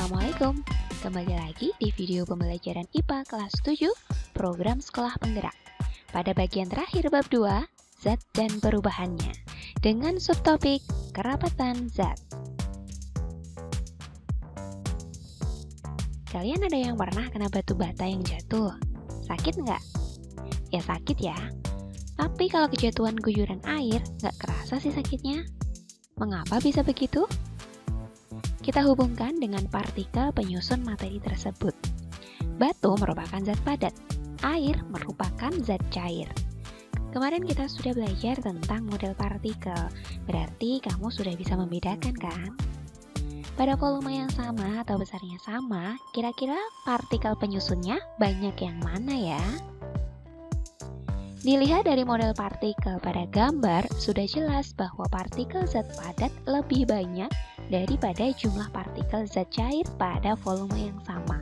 Assalamualaikum, kembali lagi di video pembelajaran IPA kelas 7 program sekolah penggerak. Pada bagian terakhir bab 2, zat dan perubahannya, dengan subtopik kerapatan zat. Kalian ada yang pernah kena batu bata yang jatuh? Sakit nggak? Ya sakit ya. Tapi kalau kejatuhan guyuran air, nggak kerasa sih sakitnya. Mengapa bisa begitu? Kita hubungkan dengan partikel penyusun materi tersebut. Batu merupakan zat padat, air merupakan zat cair. Kemarin kita sudah belajar tentang model partikel, berarti kamu sudah bisa membedakan kan? Pada volume yang sama atau besarnya sama, kira-kira partikel penyusunnya banyak yang mana ya? Dilihat dari model partikel pada gambar, sudah jelas bahwa partikel zat padat lebih banyak daripada jumlah partikel zat cair pada volume yang sama.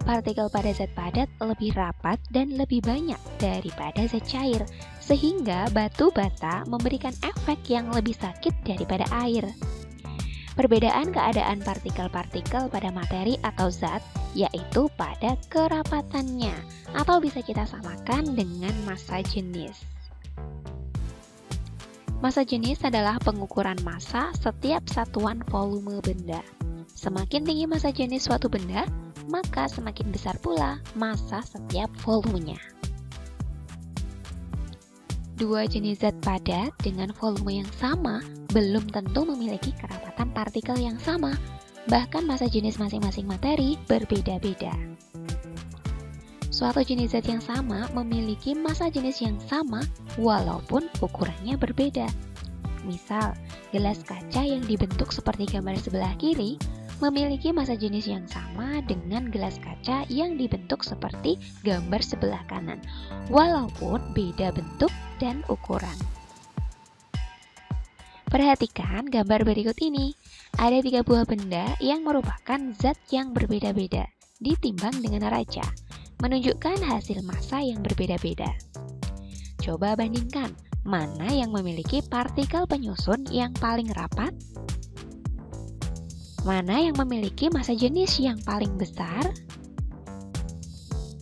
Partikel pada zat padat lebih rapat dan lebih banyak daripada zat cair, sehingga batu bata memberikan efek yang lebih sakit daripada air. Perbedaan keadaan partikel-partikel pada materi atau zat yaitu pada kerapatannya, atau bisa kita samakan dengan massa jenis. Massa jenis adalah pengukuran massa setiap satuan volume benda. Semakin tinggi massa jenis suatu benda, maka semakin besar pula massa setiap volumenya. Dua jenis zat padat dengan volume yang sama belum tentu memiliki kerapatan partikel yang sama, bahkan massa jenis masing-masing materi berbeda-beda. Suatu jenis zat yang sama memiliki massa jenis yang sama walaupun ukurannya berbeda. Misal, gelas kaca yang dibentuk seperti gambar sebelah kiri memiliki massa jenis yang sama dengan gelas kaca yang dibentuk seperti gambar sebelah kanan, walaupun beda bentuk dan ukuran. Perhatikan gambar berikut ini. Ada 3 buah benda yang merupakan zat yang berbeda-beda ditimbang dengan neraca, menunjukkan hasil massa yang berbeda-beda. Coba bandingkan, mana yang memiliki partikel penyusun yang paling rapat? Mana yang memiliki massa jenis yang paling besar?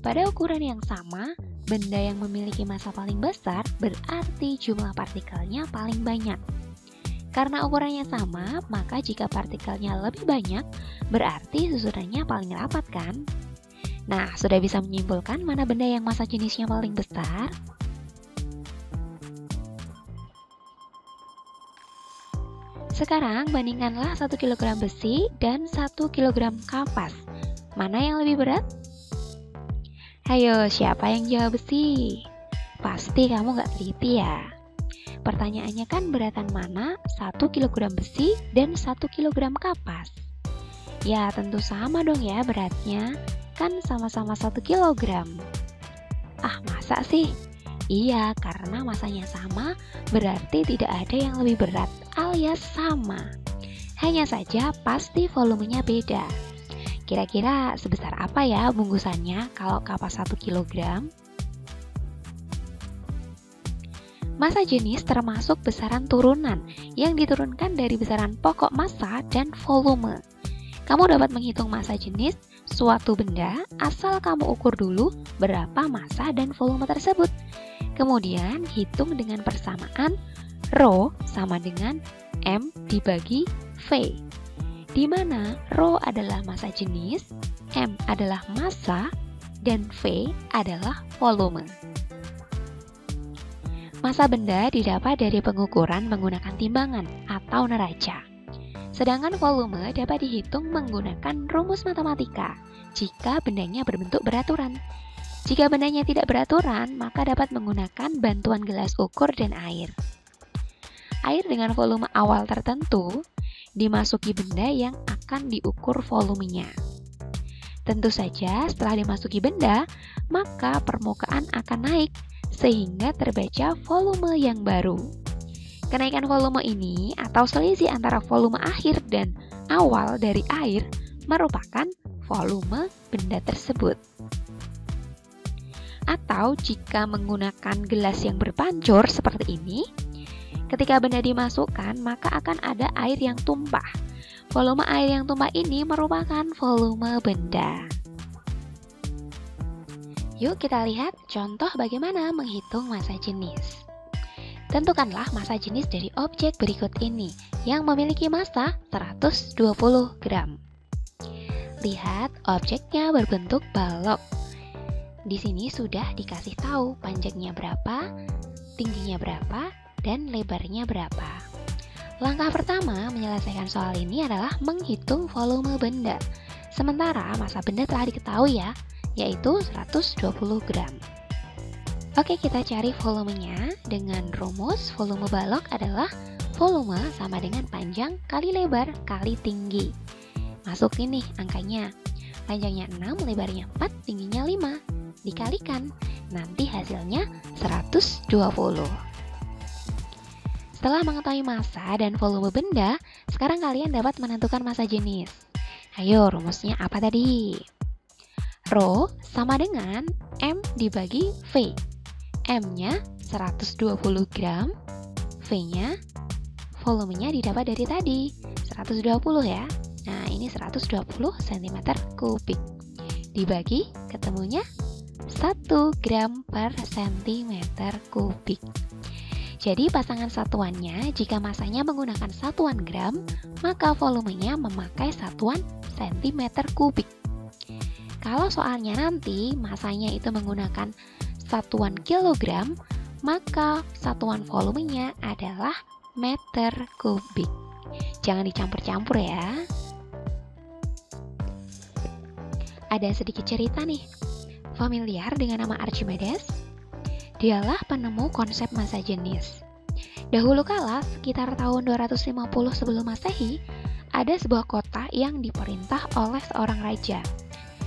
Pada ukuran yang sama, benda yang memiliki massa paling besar berarti jumlah partikelnya paling banyak. Karena ukurannya sama, maka jika partikelnya lebih banyak, berarti susunannya paling rapat kan? Nah, sudah bisa menyimpulkan mana benda yang massa jenisnya paling besar? Sekarang bandingkanlah 1 kg besi dan 1 kg kapas. Mana yang lebih berat? Hayo, siapa yang jawab besi? Pasti kamu nggak teliti ya. Pertanyaannya kan beratan mana 1 kg besi dan 1 kg kapas? Ya tentu sama dong ya beratnya, kan sama-sama 1 kg. Ah masa sih? Iya, karena masanya sama berarti tidak ada yang lebih berat alias sama. Hanya saja pasti volumenya beda. Kira-kira sebesar apa ya bungkusannya kalau kapas 1 kg? Massa jenis termasuk besaran turunan yang diturunkan dari besaran pokok massa dan volume. Kamu dapat menghitung massa jenis suatu benda asal kamu ukur dulu berapa massa dan volume tersebut. Kemudian hitung dengan persamaan Rho sama dengan M dibagi V, di mana Rho adalah massa jenis, M adalah massa, dan V adalah volume. Massa benda didapat dari pengukuran menggunakan timbangan atau neraca. Sedangkan volume dapat dihitung menggunakan rumus matematika jika bendanya berbentuk beraturan. Jika bendanya tidak beraturan, maka dapat menggunakan bantuan gelas ukur dan air. Air dengan volume awal tertentu dimasuki benda yang akan diukur volumenya. Tentu saja setelah dimasuki benda, maka permukaan akan naik sehingga terbaca volume yang baru. Kenaikan volume ini atau selisih antara volume akhir dan awal dari air merupakan volume benda tersebut. Atau jika menggunakan gelas yang berpancur seperti ini, ketika benda dimasukkan maka akan ada air yang tumpah. volume air yang tumpah ini merupakan volume benda. Yuk kita lihat contoh bagaimana menghitung massa jenis. Tentukanlah massa jenis dari objek berikut ini yang memiliki massa 120 gram. Lihat, objeknya berbentuk balok. Di sini sudah dikasih tahu panjangnya berapa, tingginya berapa, dan lebarnya berapa. Langkah pertama menyelesaikan soal ini adalah menghitung volume benda. Sementara massa benda telah diketahui ya, yaitu 120 gram. Oke, kita cari volumenya dengan rumus volume balok adalah volume sama dengan panjang kali lebar kali tinggi. Masuk ini angkanya. Panjangnya 6, lebarnya 4, tingginya 5. Dikalikan, nanti hasilnya 120. Setelah mengetahui massa dan volume benda, sekarang kalian dapat menentukan massa jenis. Ayo, rumusnya apa tadi? Rho sama dengan M dibagi V. M-nya 120 gram, V-nya volumenya didapat dari tadi, 120 ya. Nah, ini 120 cm3. Dibagi, ketemunya 1 gram per cm3. Jadi pasangan satuannya, jika masanya menggunakan satuan gram, maka volumenya memakai satuan cm3. Kalau soalnya nanti masanya itu menggunakan satuan kilogram, maka satuan volumenya adalah meter kubik. Jangan dicampur-campur ya. Ada sedikit cerita nih. Familiar dengan nama Archimedes? Dialah penemu konsep massa jenis. Dahulu kala, sekitar tahun 250 sebelum Masehi, ada sebuah kota yang diperintah oleh seorang raja.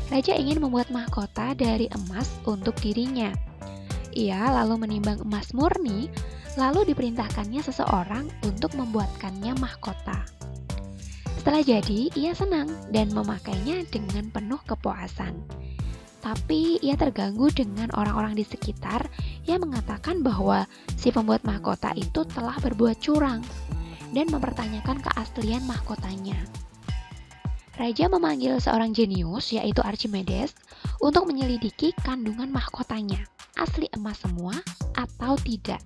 Raja ingin membuat mahkota dari emas untuk dirinya. Ia lalu menimbang emas murni, lalu diperintahkannya seseorang untuk membuatkannya mahkota. Setelah jadi, ia senang dan memakainya dengan penuh kepuasan. Tapi ia terganggu dengan orang-orang di sekitar yang mengatakan bahwa si pembuat mahkota itu telah berbuat curang dan mempertanyakan keaslian mahkotanya. Raja memanggil seorang jenius, yaitu Archimedes, untuk menyelidiki kandungan mahkotanya. Asli emas semua atau tidak?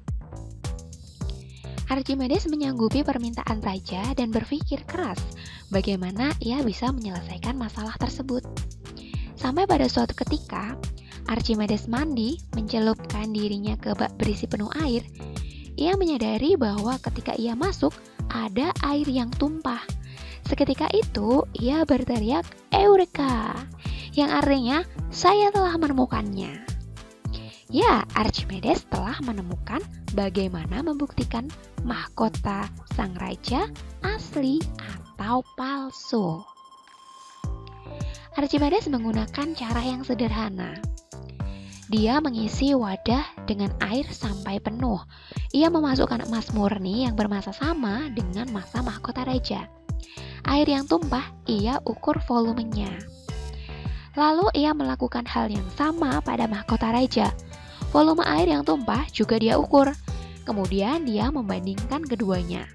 Archimedes menyanggupi permintaan raja dan berpikir keras bagaimana ia bisa menyelesaikan masalah tersebut. Sampai pada suatu ketika, Archimedes mandi, mencelupkan dirinya ke bak berisi penuh air. Ia menyadari bahwa ketika ia masuk, ada air yang tumpah. Seketika itu, ia berteriak, "Eureka!" yang artinya, "Saya telah menemukannya." Ya, Archimedes telah menemukan bagaimana membuktikan mahkota sang raja asli atau palsu. Archimedes menggunakan cara yang sederhana. Dia mengisi wadah dengan air sampai penuh. Ia memasukkan emas murni yang bermassa sama dengan massa mahkota raja. Air yang tumpah, ia ukur volumenya. Lalu ia melakukan hal yang sama pada mahkota raja. Volume air yang tumpah juga dia ukur. Kemudian dia membandingkan keduanya.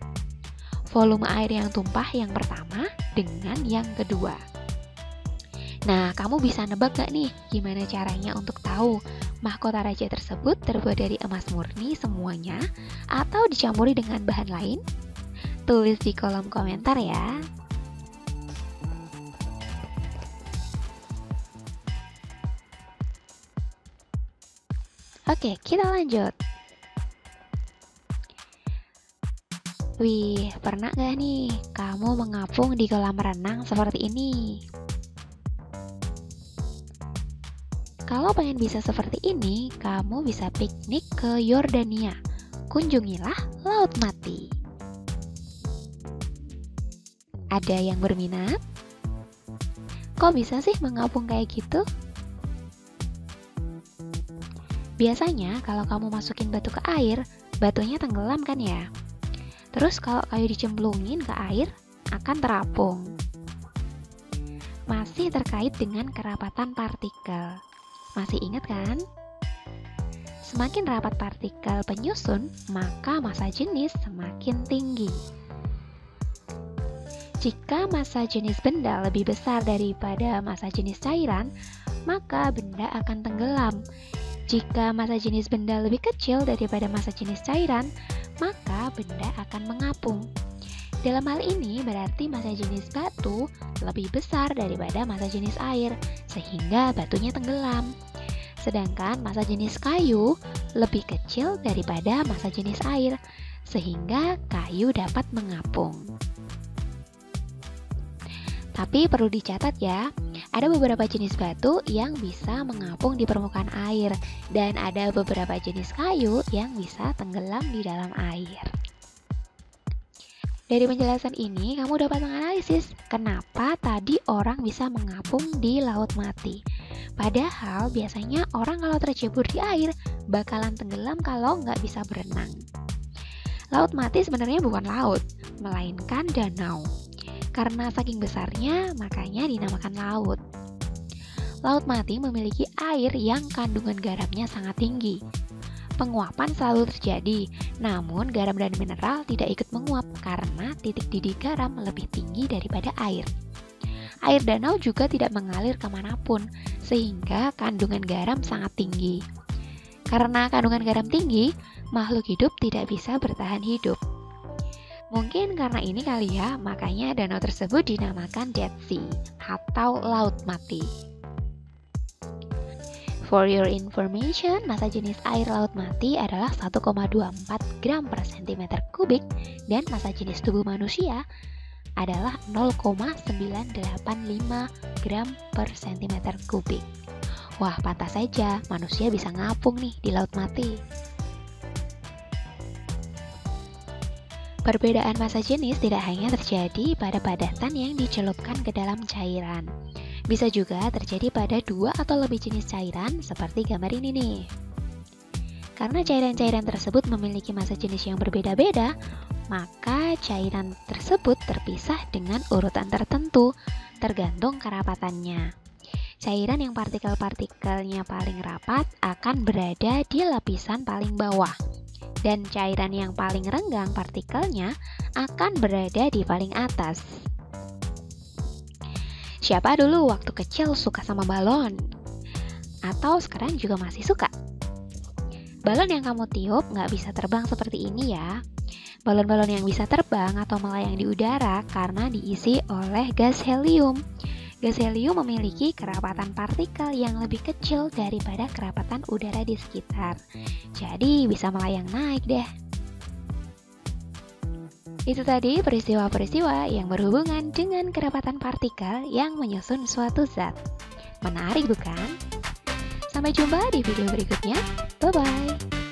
Volume air yang tumpah yang pertama dengan yang kedua. Nah, kamu bisa nebak gak nih gimana caranya untuk tahu mahkota raja tersebut terbuat dari emas murni semuanya atau dicampuri dengan bahan lain? Tulis di kolom komentar ya. Oke, kita lanjut. Wih, pernah gak nih kamu mengapung di kolam renang seperti ini? Kalau pengen bisa seperti ini, kamu bisa piknik ke Yordania. Kunjungilah Laut Mati. Ada yang berminat? Kok bisa sih mengapung kayak gitu? Biasanya kalau kamu masukin batu ke air, batunya tenggelam kan ya? Terus kalau kayu dicemplungin ke air, akan terapung. Masih terkait dengan kerapatan partikel. Masih ingat kan? Semakin rapat partikel penyusun, maka massa jenis semakin tinggi. Jika massa jenis benda lebih besar daripada massa jenis cairan, maka benda akan tenggelam. Jika massa jenis benda lebih kecil daripada massa jenis cairan, maka benda akan mengapung. Dalam hal ini berarti massa jenis batu lebih besar daripada massa jenis air, sehingga batunya tenggelam. Sedangkan massa jenis kayu lebih kecil daripada massa jenis air, sehingga kayu dapat mengapung. Tapi perlu dicatat ya, ada beberapa jenis batu yang bisa mengapung di permukaan air, dan ada beberapa jenis kayu yang bisa tenggelam di dalam air. Dari penjelasan ini, kamu dapat menganalisis kenapa tadi orang bisa mengapung di laut mati. Padahal biasanya orang kalau tercebur di air bakalan tenggelam kalau nggak bisa berenang. Laut mati sebenarnya bukan laut, melainkan danau. Karena saking besarnya, makanya dinamakan laut. Laut mati memiliki air yang kandungan garamnya sangat tinggi. Penguapan selalu terjadi, namun garam dan mineral tidak ikut menguap karena titik didih garam lebih tinggi daripada air. Air danau juga tidak mengalir kemanapun, sehingga kandungan garam sangat tinggi. Karena kandungan garam tinggi, makhluk hidup tidak bisa bertahan hidup. Mungkin karena ini kali ya, makanya danau tersebut dinamakan Dead Sea atau Laut Mati. For your information, massa jenis air laut mati adalah 1,24 gram per cm kubik dan massa jenis tubuh manusia adalah 0,985 gram per cm kubik. Wah, pantas saja manusia bisa ngapung nih di laut mati. Perbedaan massa jenis tidak hanya terjadi pada padatan yang dicelupkan ke dalam cairan. Bisa juga terjadi pada dua atau lebih jenis cairan seperti gambar ini nih. Karena cairan-cairan tersebut memiliki massa jenis yang berbeda-beda, maka cairan tersebut terpisah dengan urutan tertentu, tergantung kerapatannya. Cairan yang partikel-partikelnya paling rapat akan berada di lapisan paling bawah. Dan cairan yang paling renggang partikelnya akan berada di paling atas. Siapa dulu waktu kecil suka sama balon? Atau sekarang juga masih suka? Balon yang kamu tiup nggak bisa terbang seperti ini ya. Balon-balon yang bisa terbang atau melayang di udara karena diisi oleh gas helium. Gas helium memiliki kerapatan partikel yang lebih kecil daripada kerapatan udara di sekitar. Jadi bisa melayang naik deh. Itu tadi peristiwa-peristiwa yang berhubungan dengan kerapatan partikel yang menyusun suatu zat. Menarik bukan? Sampai jumpa di video berikutnya. Bye-bye.